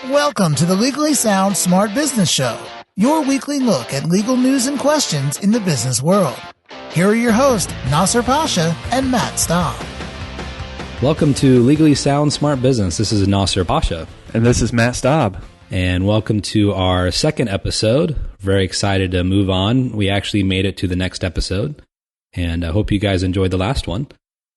Welcome to the Legally Sound Smart Business Show, your weekly look at legal news and questions in the business world. Here are your hosts, Nasser Pasha and Matt Staub. Welcome to Legally Sound Smart Business. This is Nasser Pasha. And this is Matt Staub. And welcome to our second episode. Very excited to move on. We actually made it to the next episode, and I hope you guys enjoyed the last one.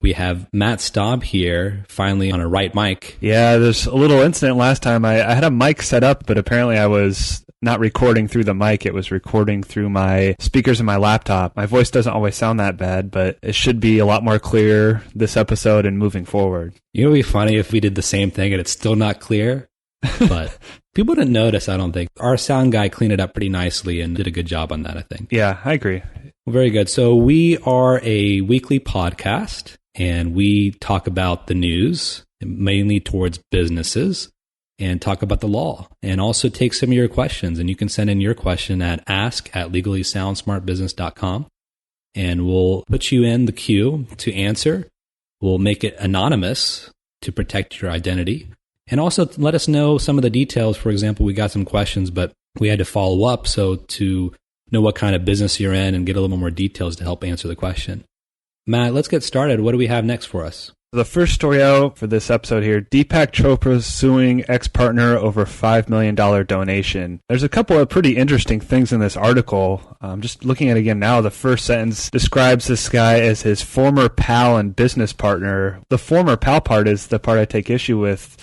We have Matt Staub here, finally on a right mic. Yeah, there's a little incident last time. I had a mic set up, but apparently I was not recording through the mic. It was recording through my speakers in my laptop. My voice doesn't always sound that bad, but it should be a lot more clear this episode and moving forward. You know, it would be funny if we did the same thing and it's still not clear, but people didn't notice, I don't think. Our sound guy cleaned it up pretty nicely and did a good job on that, I think. Yeah, I agree. Well, very good. So we are a weekly podcast, and we talk about the news, mainly towards businesses, and talk about the law, and also take some of your questions. And you can send in your question at ask@legallysoundsmartbusiness.com, and we'll put you in the queue to answer. We'll make it anonymous to protect your identity, and also let us know some of the details. For example, we got some questions, but we had to follow up, so to know what kind of business you're in and get a little more details to help answer the question. Matt, let's get started. What do we have next for us? The first story out for this episode here, Deepak Chopra suing ex-partner over $5 million donation. There's a couple of pretty interesting things in this article. Just looking at it again now, the first sentence describes this guy as his former pal and business partner. The former pal part is the part I take issue with.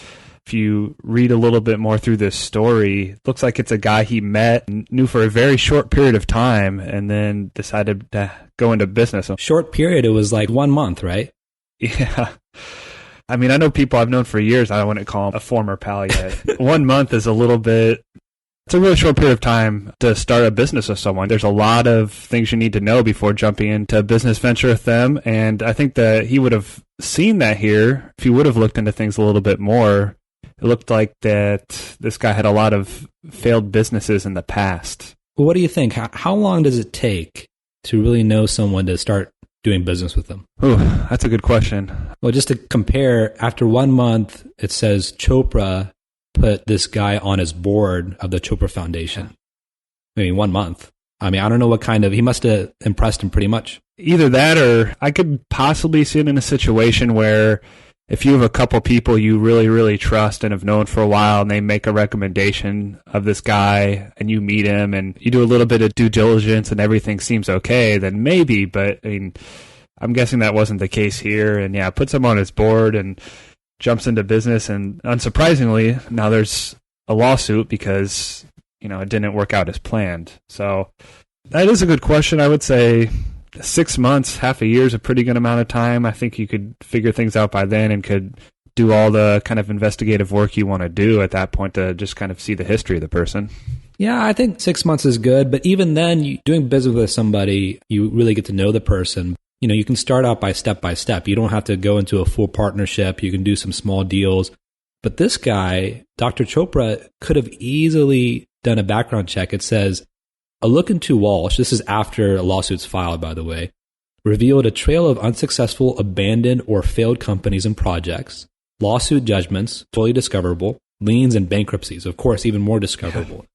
If you read a little bit more through this story, it looks like it's a guy he met and knew for a very short period of time and then decided to go into business. Short period, it was like 1 month, right? Yeah. I mean, I know people I've known for years. I wouldn't call him a former pal yet. 1 month is a little bit, it's a really short period of time to start a business with someone. There's a lot of things you need to know before jumping into a business venture with them. And I think that he would have seen that here if he would have looked into things a little bit more. It looked like that this guy had a lot of failed businesses in the past. Well, what do you think? How long does it take to really know someone to start doing business with them? Ooh, that's a good question. Well, just to compare, after 1 month, it says Chopra put this guy on his board of the Chopra Foundation. I mean, 1 month. I mean, I don't know what kind of, he must have impressed him pretty much. Either that, or I could possibly see it in a situation where if you have a couple people you really, really trust and have known for a while and they make a recommendation of this guy and you meet him and you do a little bit of due diligence and everything seems okay, then maybe. But I mean, I'm guessing that wasn't the case here. And yeah, puts him on his board and jumps into business. And unsurprisingly, now there's a lawsuit because, you know, it didn't work out as planned. So that is a good question. I would say 6 months, half a year is a pretty good amount of time. I think you could figure things out by then and could do all the kind of investigative work you want to do at that point to just kind of see the history of the person. Yeah, I think 6 months is good. But even then, doing business with somebody, you really get to know the person. You know, you can start out by step. You don't have to go into a full partnership. You can do some small deals. But this guy, Dr. Chopra, could have easily done a background check. It says, a look into Walsh, this is after a lawsuit's filed, by the way, revealed a trail of unsuccessful, abandoned, or failed companies and projects, lawsuit judgments, fully discoverable, liens and bankruptcies, of course, even more discoverable.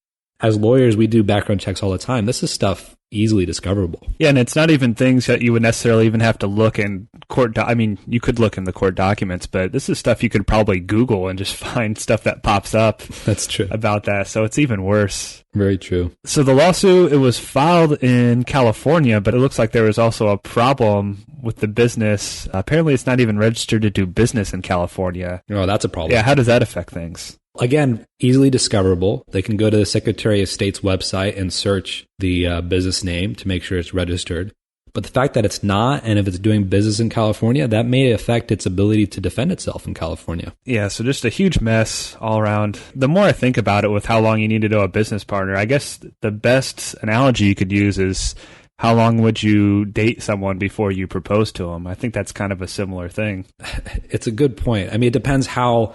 As lawyers, we do background checks all the time. This is stuff easily discoverable. Yeah, and it's not even things that you would necessarily even have to look in court. I mean, you could look in the court documents, but this is stuff you could probably Google and just find stuff that pops up. That's true. About that. So it's even worse. Very true. So the lawsuit, it was filed in California, but it looks like there was also a problem with the business. Apparently, it's not even registered to do business in California. Oh, that's a problem. Yeah, how does that affect things? Again, easily discoverable. They can go to the Secretary of State's website and search the business name to make sure it's registered. But the fact that it's not, and if it's doing business in California, that may affect its ability to defend itself in California. Yeah, so just a huge mess all around. The more I think about it with how long you need to know a business partner, I guess the best analogy you could use is how long would you date someone before you propose to them? I think that's kind of a similar thing. It's a good point. I mean, it depends how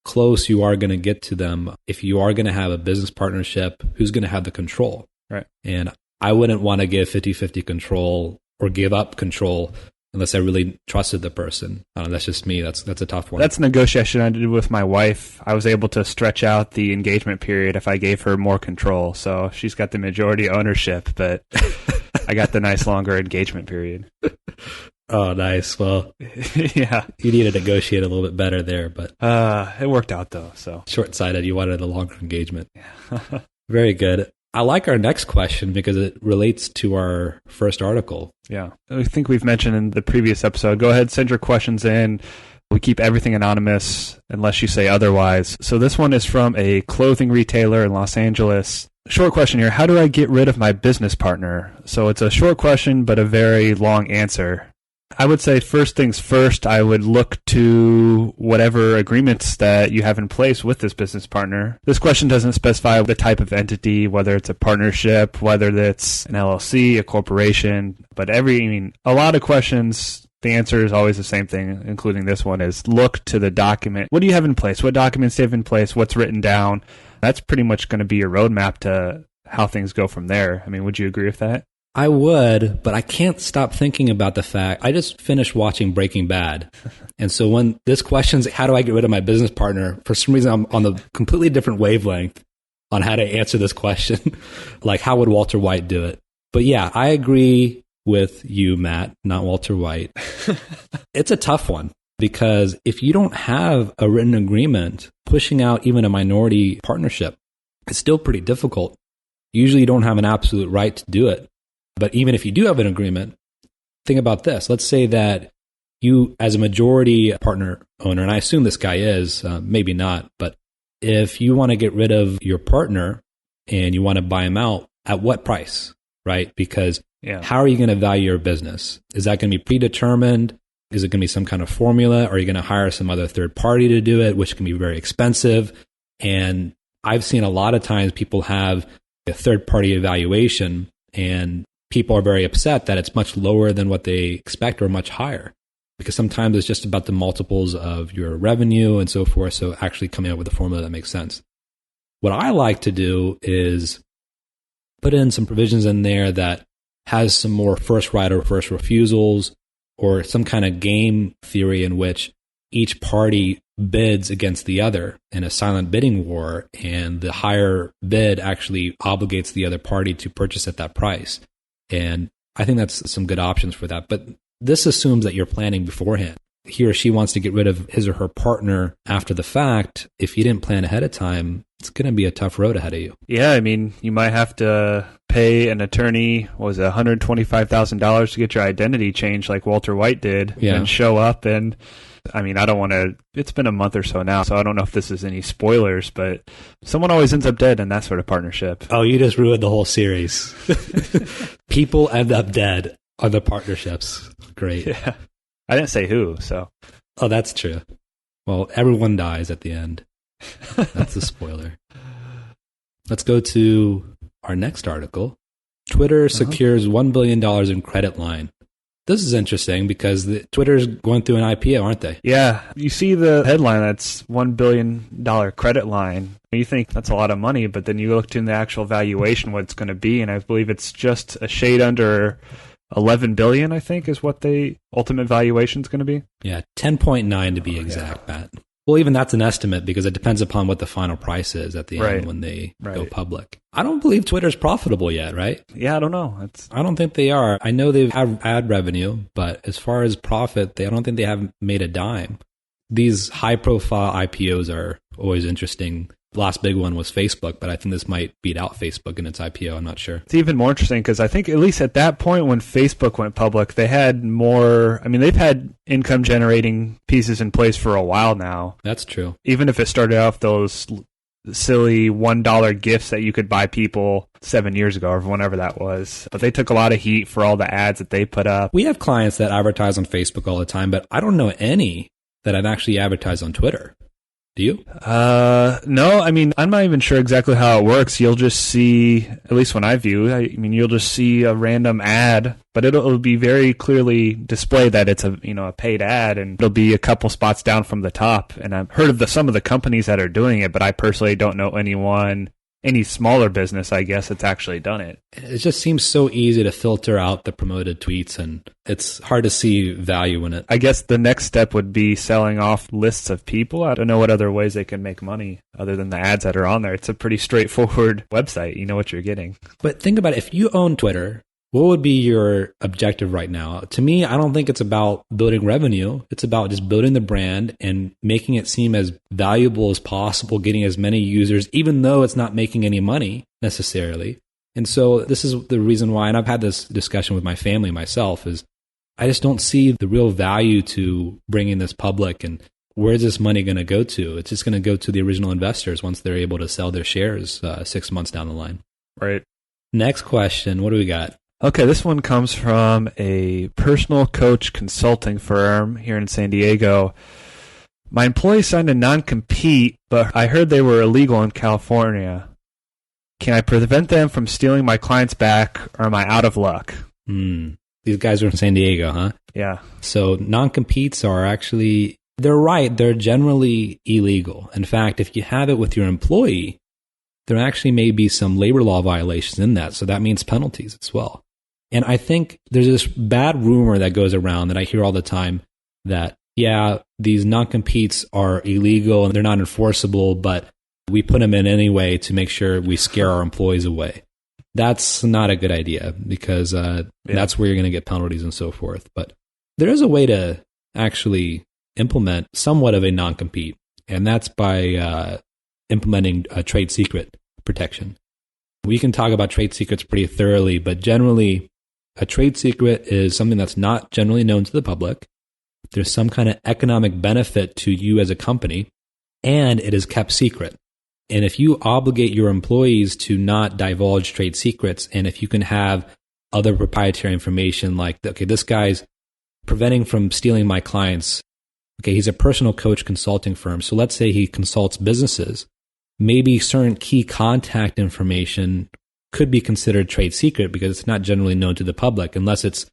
close you are going to get to them. If you are going to have a business partnership, who's going to have the control? Right. And I wouldn't want to give 50-50 control or give up control unless I really trusted the person. I don't know, that's just me. That's a tough one. That's a negotiation I did with my wife. I was able to stretch out the engagement period if I gave her more control. So she's got the majority ownership, but I got the nice longer engagement period. Oh, nice. Well, yeah, you need to negotiate a little bit better there, but it worked out though. So short-sighted. You wanted a longer engagement. Very good. I like our next question because it relates to our first article. Yeah. I think we've mentioned in the previous episode, go ahead, send your questions in. We keep everything anonymous unless you say otherwise. So this one is from a clothing retailer in Los Angeles. Short question here. How do I get rid of my business partner? So it's a short question, but a very long answer. I would say first things first, I would look to whatever agreements that you have in place with this business partner. This question doesn't specify the type of entity, whether it's a partnership, whether it's an LLC, a corporation, but a lot of questions, the answer is always the same thing, including this one, is look to the document. What do you have in place? What documents do you have in place? What's written down? That's pretty much going to be your roadmap to how things go from there. I mean, would you agree with that? I would, but I can't stop thinking about the fact I just finished watching Breaking Bad. And so when this question's, how do I get rid of my business partner? For some reason, I'm on a completely different wavelength on how to answer this question. Like, how would Walter White do it? But yeah, I agree with you, Matt, not Walter White. It's a tough one because if you don't have a written agreement, pushing out even a minority partnership, it's still pretty difficult. Usually you don't have an absolute right to do it. But even if you do have an agreement, think about this. Let's say that you, as a majority partner owner, and I assume this guy is, maybe not, but if you want to get rid of your partner and you want to buy him out, at what price, right? Because how are you going to value your business? Is that going to be predetermined? Is it going to be some kind of formula? Are you going to hire some other third party to do it, which can be very expensive? And I've seen a lot of times people have a third party evaluation and people are very upset that it's much lower than what they expect or much higher, because sometimes it's just about the multiples of your revenue and so forth. So actually coming up with a formula that makes sense. What I like to do is put in some provisions in there that has some more first right or first refusals, or some kind of game theory in which each party bids against the other in a silent bidding war, and the higher bid actually obligates the other party to purchase at that price. And I think that's some good options for that. But this assumes that you're planning beforehand. He or she wants to get rid of his or her partner after the fact. If you didn't plan ahead of time, it's going to be a tough road ahead of you. Yeah, I mean, you might have to pay an attorney, $125,000 to get your identity changed like Walter White did, and show up. And I mean, I don't want to, it's been a month or so now, so I don't know if this is any spoilers, but someone always ends up dead in that sort of partnership. Oh, you just ruined the whole series. People end up dead on the partnerships. Great. Yeah. I didn't say who, so. Oh, that's true. Well, everyone dies at the end. That's a spoiler. Let's go to our next article. Twitter secures $1 billion in credit line. This is interesting because Twitter's going through an IPO, aren't they? Yeah. You see the headline, that's $1 billion credit line. You think that's a lot of money, but then you looked in the actual valuation, what it's going to be, and I believe it's just a shade under 11 billion, I think, is what the ultimate valuation is going to be. Yeah, 10.9 to be exact, Matt. Well, even that's an estimate because it depends upon what the final price is at the end when they go public. I don't believe Twitter's profitable yet, right? Yeah, I don't know. I don't think they are. I know they have ad revenue, but as far as profit, I don't think they have made a dime. These high-profile IPOs are always interesting. The last big one was Facebook, but I think this might beat out Facebook in its IPO. I'm not sure. It's even more interesting because I think at least at that point when Facebook went public, they had more, I mean, they've had income generating pieces in place for a while now. That's true. Even if it started off those silly $1 gifts that you could buy people 7 years ago or whenever that was. But they took a lot of heat for all the ads that they put up. We have clients that advertise on Facebook all the time, but I don't know any that have actually advertised on Twitter. Do you? No, I mean, I'm not even sure exactly how it works. You'll just see, at least when I view, you'll just see a random ad, but it'll be very clearly displayed that it's a paid ad, and it'll be a couple spots down from the top. And I've heard of some of the companies that are doing it, but I personally don't know anyone any smaller business, I guess, that's actually done it. It just seems so easy to filter out the promoted tweets, and it's hard to see value in it. I guess the next step would be selling off lists of people. I don't know what other ways they can make money other than the ads that are on there. It's a pretty straightforward website. You know what you're getting. But think about it. If you own Twitter, what would be your objective right now? To me, I don't think it's about building revenue. It's about just building the brand and making it seem as valuable as possible, getting as many users, even though it's not making any money necessarily. And so this is the reason why, and I've had this discussion with my family myself, is I just don't see the real value to bringing this public, and where's this money going to go to? It's just going to go to the original investors once they're able to sell their shares 6 months down the line. Right. Next question. What do we got? Okay, this one comes from a personal coach consulting firm here in San Diego. My employee signed a non-compete, but I heard they were illegal in California. Can I prevent them from stealing my clients back, or am I out of luck? These guys are in San Diego, huh? Yeah. So non-competes are actually, they're right, they're generally illegal. In fact, if you have it with your employee, there actually may be some labor law violations in that. So that means penalties as well. And I think there's this bad rumor that goes around that I hear all the time that, yeah, these non-competes are illegal and they're not enforceable, but we put them in anyway to make sure we scare our employees away. That's not a good idea because that's where you're going to get penalties and so forth. But there is a way to actually implement somewhat of a non-compete, and that's by implementing a trade secret protection. We can talk about trade secrets pretty thoroughly, but generally, a trade secret is something that's not generally known to the public. There's some kind of economic benefit to you as a company, and it is kept secret. And if you obligate your employees to not divulge trade secrets, and if you can have other proprietary information like, okay, this guy's preventing from stealing my clients. Okay, he's a personal coach consulting firm. So let's say he consults businesses. Maybe certain key contact information could be considered trade secret because it's not generally known to the public unless it's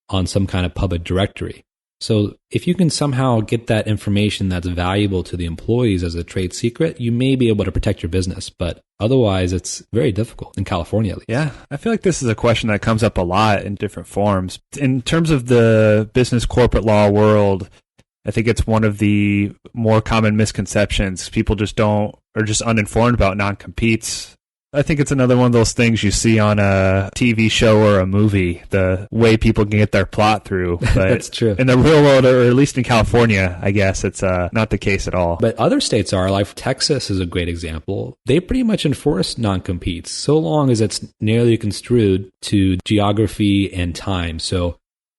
on some kind of public directory. So if you can somehow get that information that's valuable to the employees as a trade secret, you may be able to protect your business. But otherwise, it's very difficult in California, at least. Yeah, I feel like this is a question that comes up a lot in different forms. In terms of the business corporate law world, I think it's one of the more common misconceptions. People just are just uninformed about non-competes. I think it's another one of those things you see on a TV show or a movie, the way people can get their plot through. But that's true. In the real world, or at least in California, I guess it's not the case at all. But other states are, like Texas is a great example. They pretty much enforce non-competes so long as it's nearly construed to geography and time. So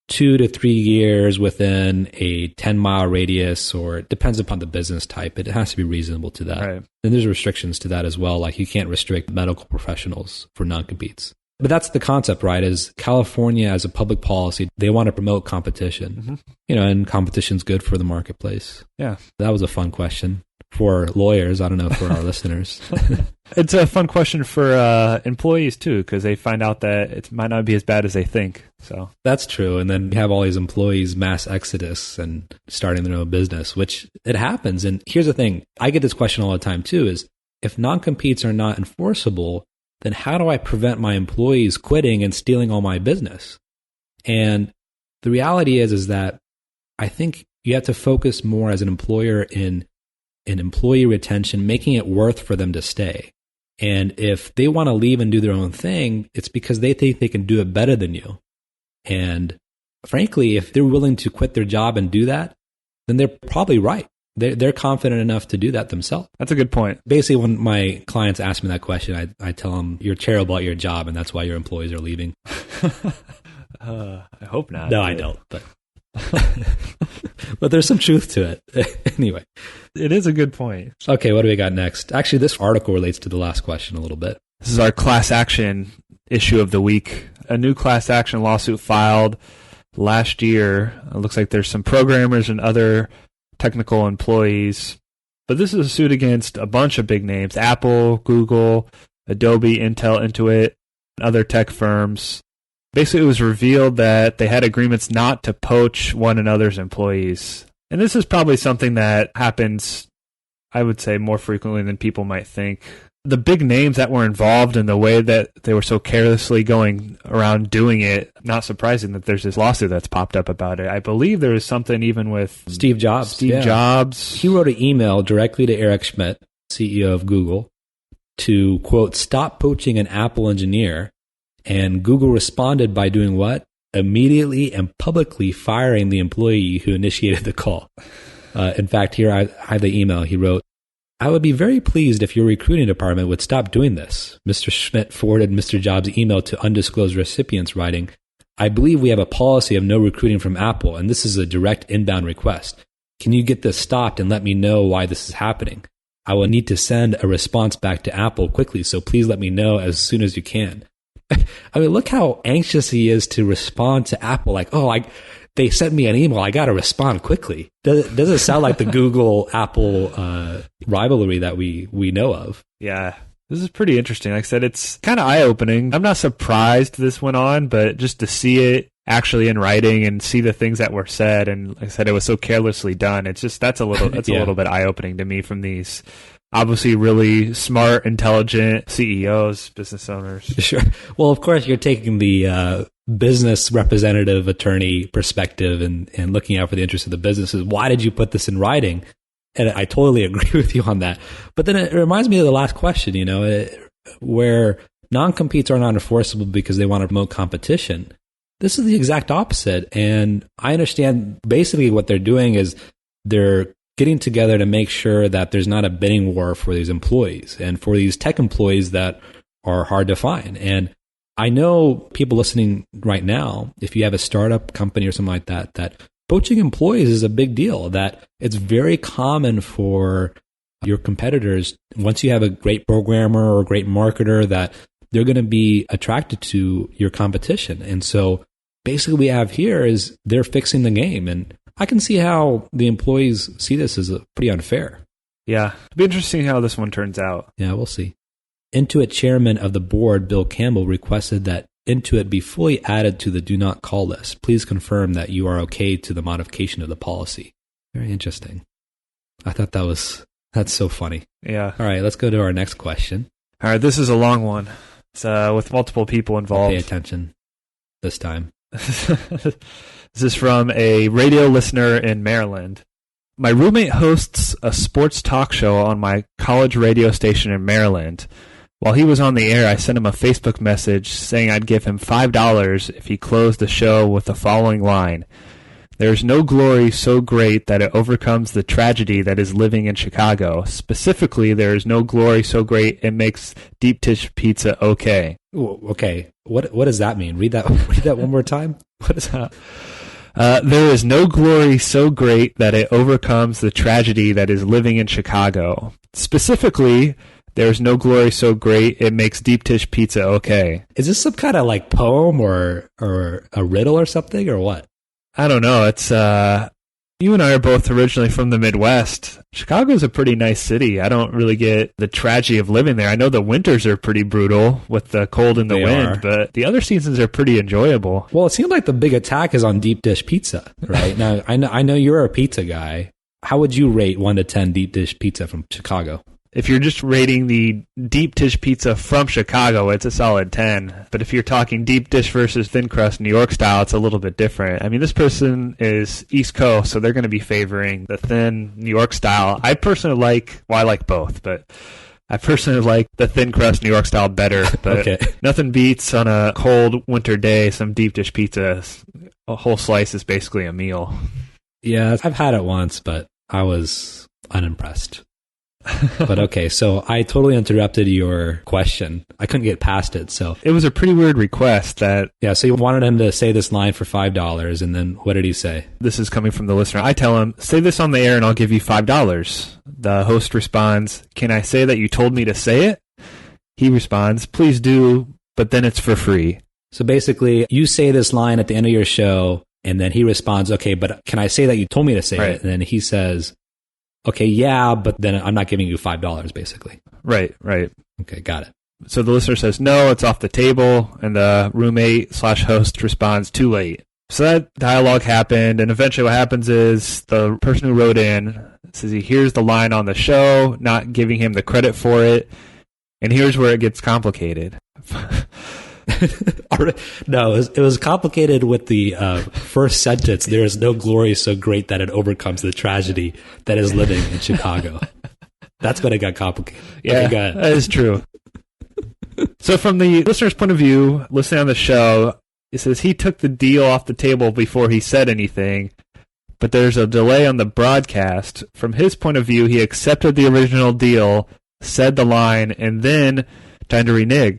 2 to 3 years within a 10-mile radius, or it depends upon the business type. It has to be reasonable to that. Right. And there's restrictions to that as well. Like you can't restrict medical professionals for non-competes. But that's the concept, right? Is California as a public policy, they want to promote competition. Mm-hmm. And competition's good for the marketplace. Yeah. That was a fun question for lawyers. I don't know, for our listeners. It's a fun question for employees too, because they find out that it might not be as bad as they think. So that's true. And then you have all these employees mass exodus and starting their own business, which it happens. And here's the thing. I get this question all the time too, is if non-competes are not enforceable, then how do I prevent my employees quitting and stealing all my business? And the reality is that I think you have to focus more as an employer in employee retention, making it worth for them to stay. And if they want to leave and do their own thing, it's because they think they can do it better than you. And frankly, if they're willing to quit their job and do that, then they're probably right. They're confident enough to do that themselves. That's a good point. Basically, when my clients ask me that question, I tell them, you're terrible at your job, and that's why your employees are leaving. I hope not. No, I don't. But but there's some truth to it. Anyway. It is a good point. Okay, what do we got next? Actually, this article relates to the last question a little bit. This is our class action issue of the week. A new class action lawsuit filed last year. It looks like there's some programmers and other technical employees. But this is a suit against a bunch of big names: Apple, Google, Adobe, Intel, Intuit, and other tech firms. Basically, it was revealed that they had agreements not to poach one another's employees. And this is probably something that happens, I would say, more frequently than people might think. the big names that were involved and the way that they were so carelessly going around doing it, not surprising that there's this lawsuit that's popped up about it. I believe there was something even with Steve Jobs. Steve Jobs. He wrote an email directly to Eric Schmidt, CEO of Google, to, quote, stop poaching an Apple engineer. And Google responded by doing what? Immediately and publicly firing the employee who initiated the call. In fact, here I have the email. He wrote, I would be very pleased if your recruiting department would stop doing this. Mr. Schmidt forwarded Mr. Jobs' email to undisclosed recipients, writing, I believe we have a policy of no recruiting from Apple, and this is a direct inbound request. Can you get this stopped and let me know why this is happening? I will need to send a response back to Apple quickly, so please let me know as soon as you can. I mean, look how anxious he is to respond to Apple. Like, they sent me an email. I got to respond quickly. Doesn't sound like the Google-Apple rivalry that we know of. Yeah, this is pretty interesting. Like I said, it's kind of eye-opening. I'm not surprised this went on, but just to see it actually in writing and see the things that were said, and like I said, it was so carelessly done. It's just that's a little bit eye-opening to me from these obviously really smart, intelligent CEOs, business owners. Sure. Well, of course, you're taking the business representative attorney perspective and looking out for the interests of the businesses. Why did you put this in writing? And I totally agree with you on that. But then it reminds me of the last question, where non-competes are not enforceable because they want to promote competition. This is the exact opposite. And I understand basically what they're doing is they're getting together to make sure that there's not a bidding war for these employees and for these tech employees that are hard to find. And I know people listening right now, if you have a startup company or something like that, that poaching employees is a big deal, that it's very common for your competitors, once you have a great programmer or a great marketer, that they're going to be attracted to your competition. And so basically what we have here is they're fixing the game. And I can see how the employees see this as pretty unfair. Yeah. It'll be interesting how this one turns out. Yeah, we'll see. Intuit chairman of the board, Bill Campbell, requested that Intuit be fully added to the do not call list. Please confirm that you are okay to the modification of the policy. Very interesting. I thought that's so funny. Yeah. All right, let's go to our next question. All right, this is a long one. It's with multiple people involved. Pay attention this time. This is from a radio listener in Maryland. My roommate hosts a sports talk show on my college radio station in Maryland. While he was on the air, I sent him a Facebook message saying I'd give him $5 if he closed the show with the following line. There is no glory so great that it overcomes the tragedy that is living in Chicago. Specifically, there is no glory so great it makes deep dish pizza okay. Ooh, okay. What does that mean? Read that one more time. What is that? There is no glory so great that it overcomes the tragedy that is living in Chicago. Specifically, there is no glory so great it makes deep dish pizza okay. Is this some kind of like poem or a riddle or something or what? I don't know. It's you and I are both originally from the Midwest. Chicago's a pretty nice city. I don't really get the tragedy of living there. I know the winters are pretty brutal with the cold and the wind, but the other seasons are pretty enjoyable. Well, it seems like the big attack is on deep dish pizza, right? Now, I know you're a pizza guy. How would you rate 1 to 10 deep dish pizza from Chicago? If you're just rating the deep dish pizza from Chicago, it's a solid 10. But if you're talking deep dish versus thin crust New York style, it's a little bit different. I mean, this person is East Coast, so they're going to be favoring the thin New York style. I personally I like both, but I personally like the thin crust New York style better. But okay. Nothing beats on a cold winter day some deep dish pizza. A whole slice is basically a meal. Yeah, I've had it once, but I was unimpressed. But okay, so I totally interrupted your question. I couldn't get past it, so. It was a pretty weird request that... Yeah, so you wanted him to say this line for $5, and then what did he say? This is coming from the listener. I tell him, say this on the air and I'll give you $5. The host responds, can I say that you told me to say it? He responds, please do, but then it's for free. So basically, you say this line at the end of your show, and then he responds, okay, but can I say that you told me to say it? And then he says... Okay, yeah, but then I'm not giving you $5, basically. Right. Okay, got it. So the listener says, no, it's off the table, and the roommate/host responds, too late. So that dialogue happened, and eventually what happens is the person who wrote in says he hears the line on the show, not giving him the credit for it. And here's where it gets complicated. No, it was complicated with the first sentence. There is no glory so great that it overcomes the tragedy that is living in Chicago. That's when it got complicated. Yeah, that is true. So from the listener's point of view, listening on the show, it says he took the deal off the table before he said anything, but there's a delay on the broadcast. From his point of view, he accepted the original deal, said the line, and then time to renege.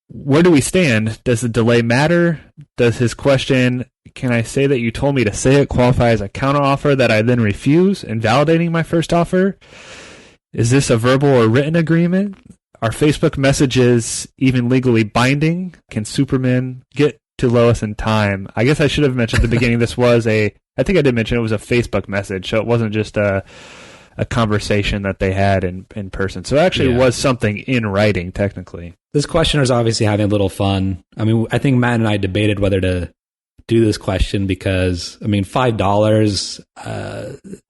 Where do we stand? Does the delay matter? Does his question, can I say that you told me to say it, qualify as a counteroffer that I then refuse, invalidating my first offer? Is this a verbal or written agreement? Are Facebook messages even legally binding? Can Superman get to Lois in time? I guess I should have mentioned at the beginning this was I think I did mention it was a Facebook message, so it wasn't just a conversation that they had in person. So it actually was something in writing, technically. This questioner is obviously having a little fun. I mean, I think Matt and I debated whether to do this question because, I mean, $5,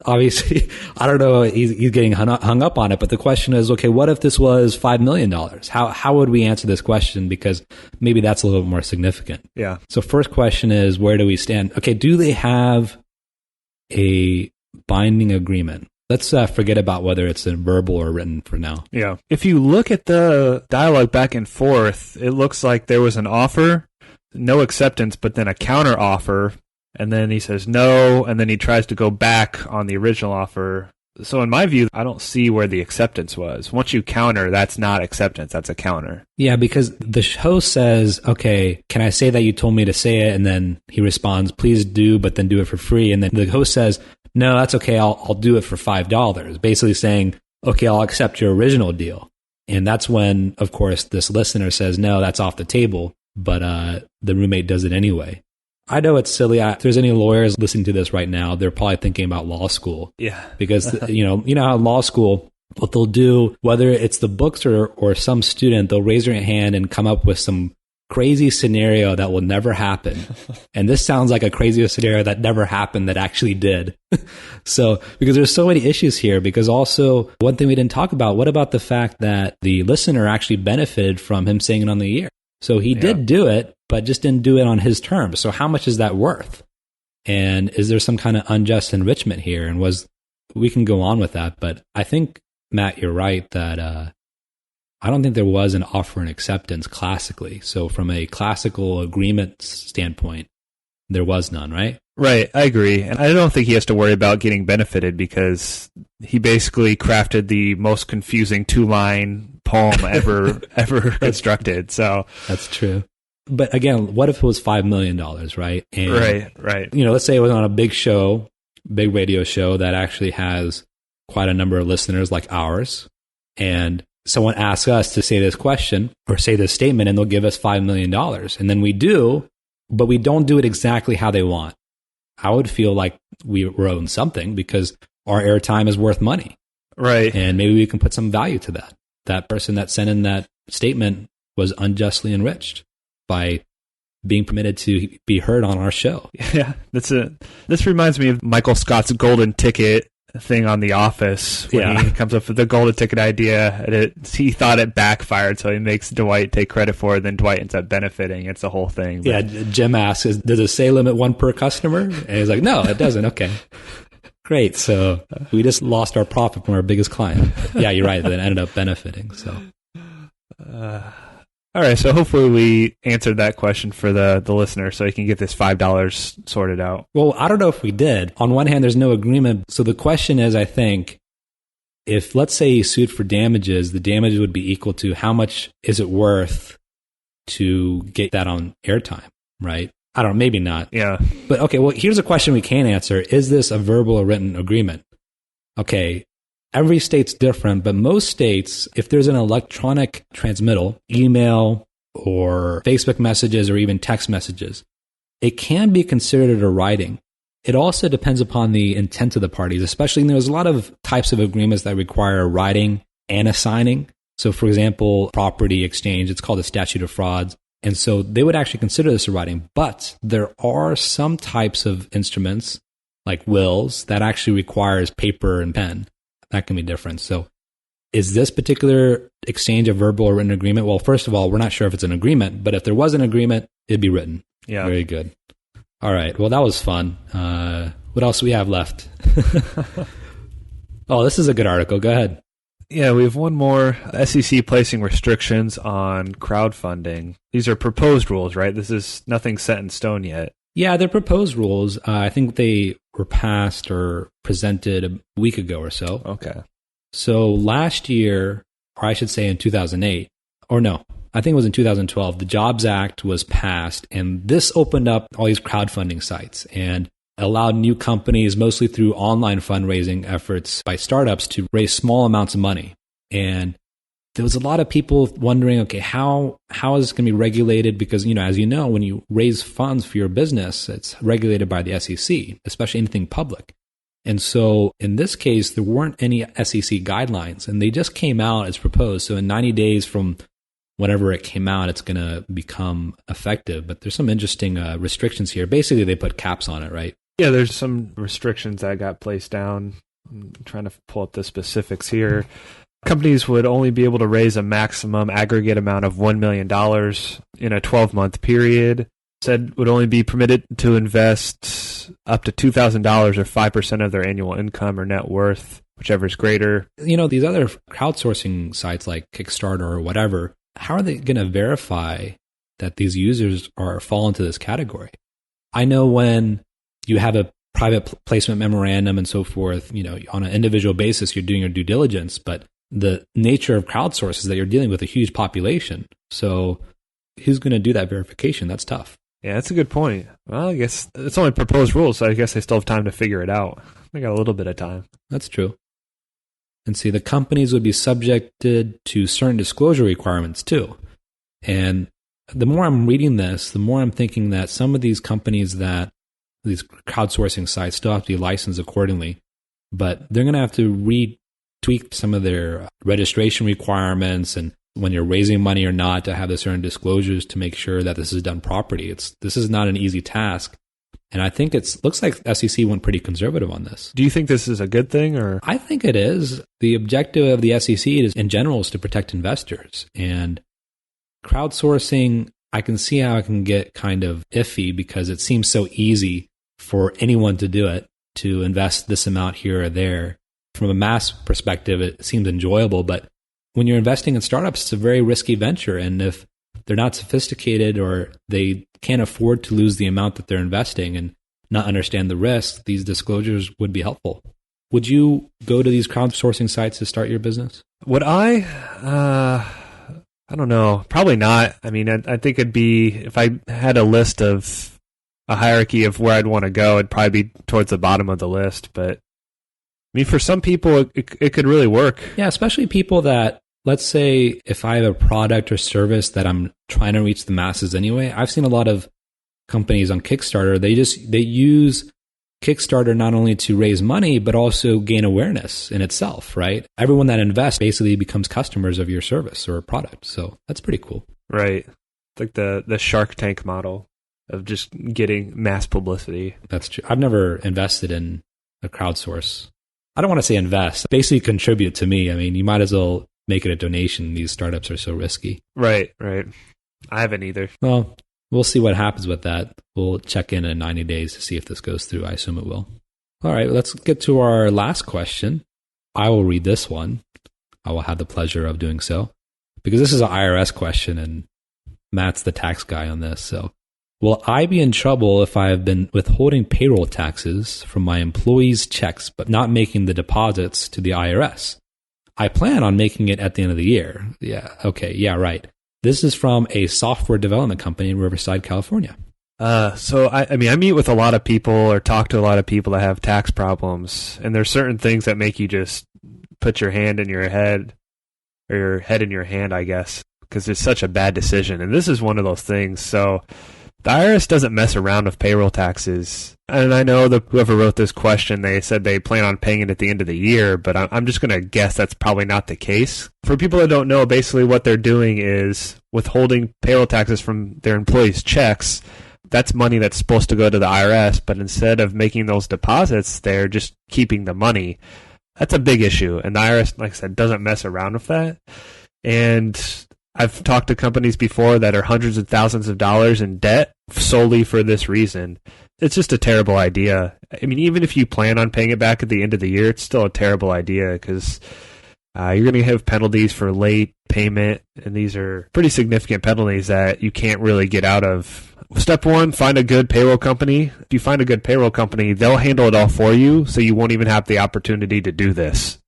obviously, I don't know, he's getting hung up on it, but the question is, okay, what if this was $5 million? How would we answer this question? Because maybe that's a little bit more significant. Yeah. So first question is, where do we stand? Okay, do they have a binding agreement? Let's forget about whether it's a verbal or written for now. Yeah. If you look at the dialogue back and forth, it looks like there was an offer, no acceptance, but then a counter offer, and then he says no, and then he tries to go back on the original offer. So in my view, I don't see where the acceptance was. Once you counter, that's not acceptance, that's a counter. Yeah, because the host says, okay, can I say that you told me to say it? And then he responds, please do, but then do it for free. And then the host says, no, that's okay, I'll do it for $5. Basically saying, okay, I'll accept your original deal. And that's when, of course, this listener says, no, that's off the table. But the roommate does it anyway. I know it's silly. If there's any lawyers listening to this right now, they're probably thinking about law school. Yeah. Because, you know how law school, what they'll do, whether it's the books or some student, they'll raise their hand and come up with some crazy scenario that will never happen. And this sounds like a crazy scenario that never happened that actually did. So, because there's so many issues here, because also one thing we didn't talk about, what about the fact that the listener actually benefited from him saying it on the air? So he did do it, but just didn't do it on his terms. So how much is that worth? And is there some kind of unjust enrichment here? And we can go on with that, but I think, Matt, you're right that I don't think there was an offer and acceptance classically. So from a classical agreement standpoint, there was none, right? Right, I agree. And I don't think he has to worry about getting benefited because he basically crafted the most confusing 2-line poem ever constructed. So that's true. But again, what if it was $5 million, right? And, right. You know, let's say it was on a big show, big radio show that actually has quite a number of listeners like ours. And someone asks us to say this question or say this statement and they'll give us $5 million. And then we do, but we don't do it exactly how they want. I would feel like we were owed something because our airtime is worth money. Right. And maybe we can put some value to that. That person that sent in that statement was unjustly enriched by being permitted to be heard on our show. Yeah, that's it. This reminds me of Michael Scott's golden ticket thing on The Office when he comes up with the golden ticket idea. And he thought it backfired, so he makes Dwight take credit for it. Then Dwight ends up benefiting. It's the whole thing. But. Yeah, Jim asks, does it say limit one per customer? And he's like, no, it doesn't. Okay. Great. So we just lost our profit from our biggest client. Yeah, you're right. That ended up benefiting. So. All right, so hopefully we answered that question for the listener so he can get this $5 sorted out. Well, I don't know if we did. On one hand, there's no agreement. So the question is, I think, if let's say he sued for damages, the damage would be equal to how much is it worth to get that on airtime, right? I don't know, maybe not. Yeah. But okay, well, here's a question we can answer. Is this a verbal or written agreement? Okay. Every state's different, but most states, if there's an electronic transmittal, email or Facebook messages or even text messages, it can be considered a writing. It also depends upon the intent of the parties, especially there's a lot of types of agreements that require a writing and a signing. So for example, property exchange, it's called a statute of frauds. And so they would actually consider this a writing, but there are some types of instruments like wills that actually requires paper and pen. That can be different. So is this particular exchange a verbal or written agreement? Well, first of all, we're not sure if it's an agreement, but if there was an agreement, it'd be written. Yeah. Very good. All right. Well, that was fun. What else do we have left? Oh, this is a good article. Go ahead. Yeah, we have one more. SEC placing restrictions on crowdfunding. These are proposed rules, right? This is nothing set in stone yet. Yeah, they're proposed rules. I think they were passed or presented a week ago or so. Okay. So last year, or I should say in 2008, or no, I think it was in 2012, the Jobs Act was passed, and this opened up all these crowdfunding sites and allowed new companies, mostly through online fundraising efforts by startups, to raise small amounts of money. And there was a lot of people wondering, okay, how is this going to be regulated? Because, as you know, when you raise funds for your business, it's regulated by the SEC, especially anything public. And so in this case, there weren't any SEC guidelines, and they just came out as proposed. So in 90 days from whenever it came out, it's going to become effective. But there's some interesting restrictions here. Basically, they put caps on it, right? Yeah, there's some restrictions that got placed down. I'm trying to pull up the specifics here. Companies would only be able to raise a maximum aggregate amount of $1 million in a 12-month period. Said would only be permitted to invest up to $2,000 or 5% of their annual income or net worth, whichever is greater. These other crowdsourcing sites like Kickstarter or whatever, how are they going to verify that these users fall into this category? I know when you have a private placement memorandum and so forth, on an individual basis, you're doing your due diligence, but the nature of crowdsource is that you're dealing with a huge population. So who's going to do that verification? That's tough. Yeah, that's a good point. Well, I guess it's only proposed rules, so I guess they still have time to figure it out. They got a little bit of time. That's true. And see, the companies would be subjected to certain disclosure requirements too. And the more I'm reading this, the more I'm thinking that some of these companies these crowdsourcing sites still have to be licensed accordingly, but they're going to have to retweak some of their registration requirements and when you're raising money or not to have the certain disclosures to make sure that this is done properly. This is not an easy task. And I think looks like SEC went pretty conservative on this. Do you think this is a good thing, or? I think it is. The objective of the SEC in general is to protect investors. And crowdsourcing, I can see how it can get kind of iffy because it seems so easy for anyone to do it, to invest this amount here or there. From a mass perspective, it seems enjoyable, but when you're investing in startups, it's a very risky venture. And if they're not sophisticated or they can't afford to lose the amount that they're investing and not understand the risk, these disclosures would be helpful. Would you go to these crowdsourcing sites to start your business? Would I? I don't know. Probably not. I mean, I think it'd be, if I had a list of a hierarchy of where I'd want to go, it'd probably be towards the bottom of the list. But I mean, for some people, it could really work. Yeah, especially people that, let's say if I have a product or service that I'm trying to reach the masses anyway, I've seen a lot of companies on Kickstarter, they use Kickstarter not only to raise money, but also gain awareness in itself, right? Everyone that invests basically becomes customers of your service or product. So that's pretty cool. Right. It's like the Shark Tank model of just getting mass publicity. That's true. I've never invested in a crowdsource. I don't want to say invest, basically contribute to me. I mean, you might as well make it a donation. These startups are so risky. Right. I haven't either. Well, we'll see what happens with that. We'll check in 90 days to see if this goes through. I assume it will. All right, let's get to our last question. I will read this one. I will have the pleasure of doing so because this is an IRS question and Matt's the tax guy on this. So, will I be in trouble if I have been withholding payroll taxes from my employees' checks but not making the deposits to the IRS? I plan on making it at the end of the year. Yeah, okay, yeah, right. This is from a software development company in Riverside, California. So I mean, I meet with a lot of people or talk to a lot of people that have tax problems, and there's certain things that make you just put your hand in your head, or your head in your hand, I guess, because it's such a bad decision. And this is one of those things. So the IRS doesn't mess around with payroll taxes. And I know that whoever wrote this question, they said they plan on paying it at the end of the year, but I'm just going to guess that's probably not the case. For people that don't know, basically what they're doing is withholding payroll taxes from their employees' checks. That's money that's supposed to go to the IRS, but instead of making those deposits, they're just keeping the money. That's a big issue. And the IRS, like I said, doesn't mess around with that. And I've talked to companies before that are hundreds of thousands of dollars in debt solely for this reason. It's just a terrible idea. I mean, even if you plan on paying it back at the end of the year, it's still a terrible idea because you're going to have penalties for late payment, and these are pretty significant penalties that you can't really get out of. Step one, find a good payroll company. If you find a good payroll company, they'll handle it all for you, so you won't even have the opportunity to do this.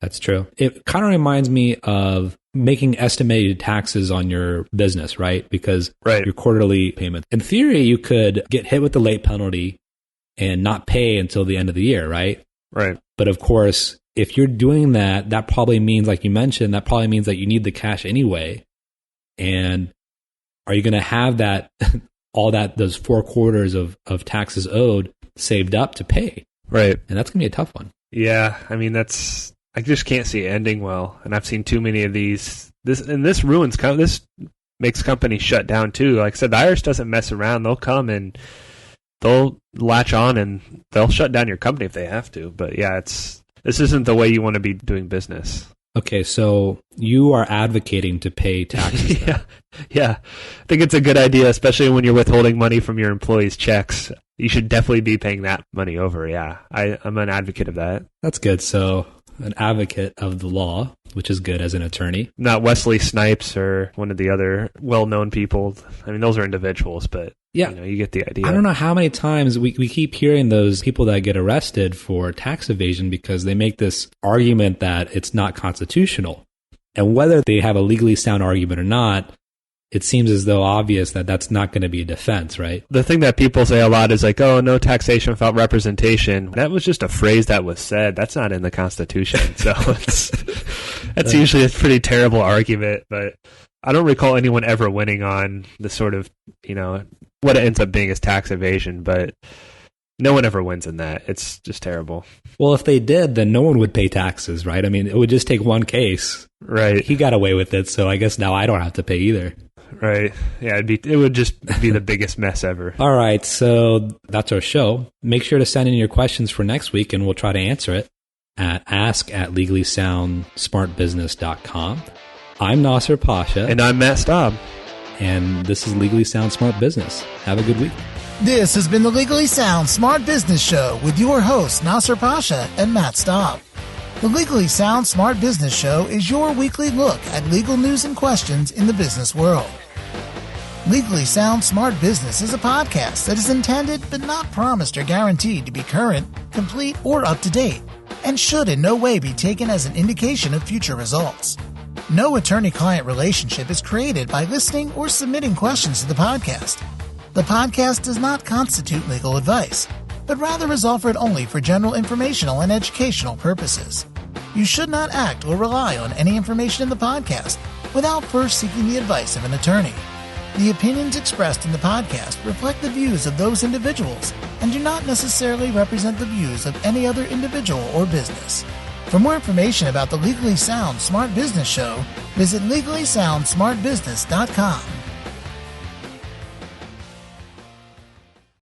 That's true. It kind of reminds me of making estimated taxes on your business, right? Because your quarterly payment. In theory, you could get hit with the late penalty and not pay until the end of the year, right? Right. But of course, if you're doing that, that probably means, like you mentioned, that probably means that you need the cash anyway. And are you going to have that, those 4 quarters of taxes owed saved up to pay? Right. And that's going to be a tough one. Yeah. I mean, I just can't see it ending well. And I've seen too many of these. This makes companies shut down too. Like I said, the IRS doesn't mess around. They'll come and they'll latch on and they'll shut down your company if they have to. But yeah, this isn't the way you want to be doing business. Okay, so you are advocating to pay taxes. Yeah. I think it's a good idea, especially when you're withholding money from your employees' checks. You should definitely be paying that money over. Yeah, I'm an advocate of that. That's good. So an advocate of the law, which is good as an attorney. Not Wesley Snipes or one of the other well-known people. I mean, those are individuals, but yeah, you get the idea. I don't know how many times we keep hearing those people that get arrested for tax evasion because they make this argument that it's not constitutional. And whether they have a legally sound argument or not, it seems as though obvious that that's not going to be a defense, right? The thing that people say a lot is like, oh, no taxation without representation. That was just a phrase that was said. That's not in the Constitution. So that's usually a pretty terrible argument. But I don't recall anyone ever winning on the sort of, what it ends up being is tax evasion. But no one ever wins in that. It's just terrible. Well, if they did, then no one would pay taxes, right? I mean, it would just take one case. Right. He got away with it, so I guess now I don't have to pay either. Right. Yeah, it would just be the biggest mess ever. All right, so that's our show. Make sure to send in your questions for next week, and we'll try to answer it at ask@legallysoundsmartbusiness.com. I'm Nasser Pasha. And I'm Matt Staub. And this is Legally Sound Smart Business. Have a good week. This has been the Legally Sound Smart Business Show with your hosts, Nasser Pasha and Matt Staub. The Legally Sound Smart Business Show is your weekly look at legal news and questions in the business world. Legally Sound Smart Business is a podcast that is intended but not promised or guaranteed to be current, complete, or up to date, and should in no way be taken as an indication of future results. No attorney-client relationship is created by listening or submitting questions to the podcast. The podcast does not constitute legal advice, but rather is offered only for general informational and educational purposes. You should not act or rely on any information in the podcast without first seeking the advice of an attorney. The opinions expressed in the podcast reflect the views of those individuals and do not necessarily represent the views of any other individual or business. For more information about the Legally Sound Smart Business Show, visit legallysoundsmartbusiness.com.